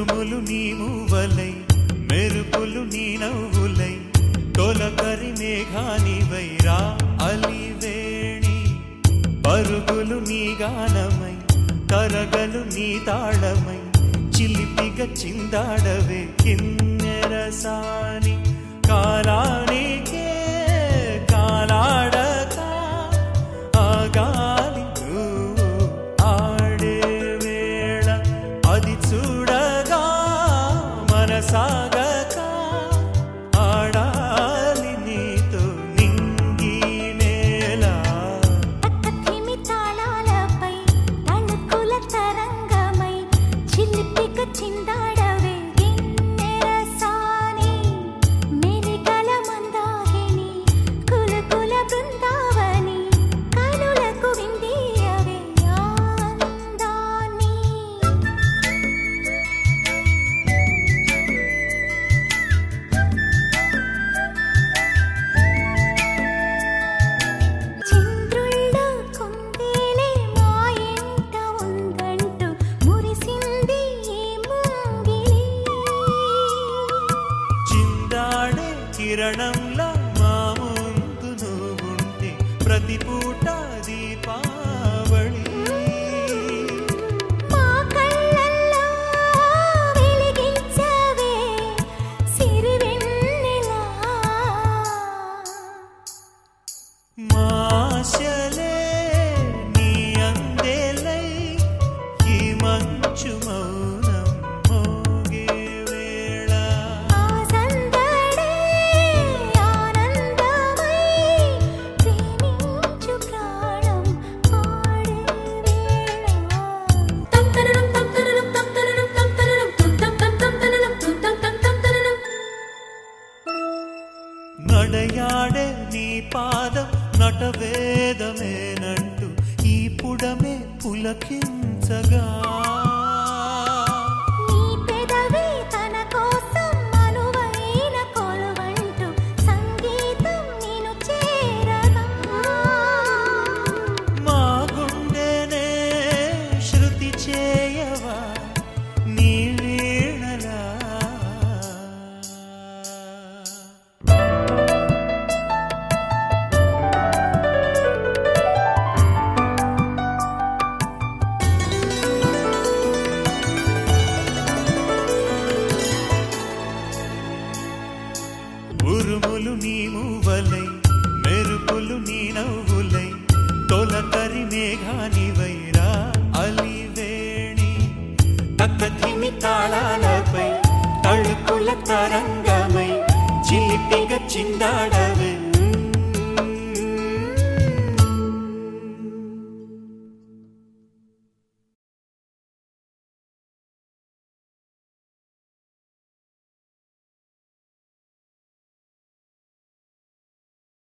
ఉరుములు నీ మూవలై మెరుపులు నీ నవ్వులై తొలకరి మేఘానివై రా అలివేణి పరుగులు నీ గానమై కరగలు నీ తాళమై చిలిపిగ చిందాడవే కిన్నెరసాని కాలానికే కాలాడక ఆగాలి ఆడే వేళ అది చూడగా మనసాగక ఆడాలి నీతో నింగి నేల తక్కతిమి తాళాలపై తళుకుల తరంగమై చిలిపిక చిందాడవే గిన్నెరసాని మెలికల మందాగిని కులకుల బృందావని కనులకు విందియవే ఆనందాన్ని చంద్రుల్లో కుందేలే మా ఇంట ఉందంటూ మురిసింది ఈ ముంగిలి చిందాడే కిరణంలా మా ముందు నువ్వుంటే ప్రతి పూట దీపావళి మా కళ్ళల్లో వెలిగించవే సిరివెన్నెలా మాశలే నీ అందేలై ఈ మంచు మౌనం మోగే వేళ ఆ సందడే ఆనందమై ప్రేమించు ప్రాణం పాడే వేళ తంతననం తంతననం తంతననం తంతననం తుంతం తంతననం తుంతం తంతననం నడయాడే నీ పాదం నటవేదమేనంటూ ఈ పుడమే పులకించగా నీ పెదవి తన కోసం అనువైన కొలువంటూ సంగీతం నిన్ను చేరగా మా గుండెనే శృతి చేయవా నీ వీణలా ఉరుములు నీ మూవలై మెరుపులు నీ నవ్వులై తొలకరి మేఘానివై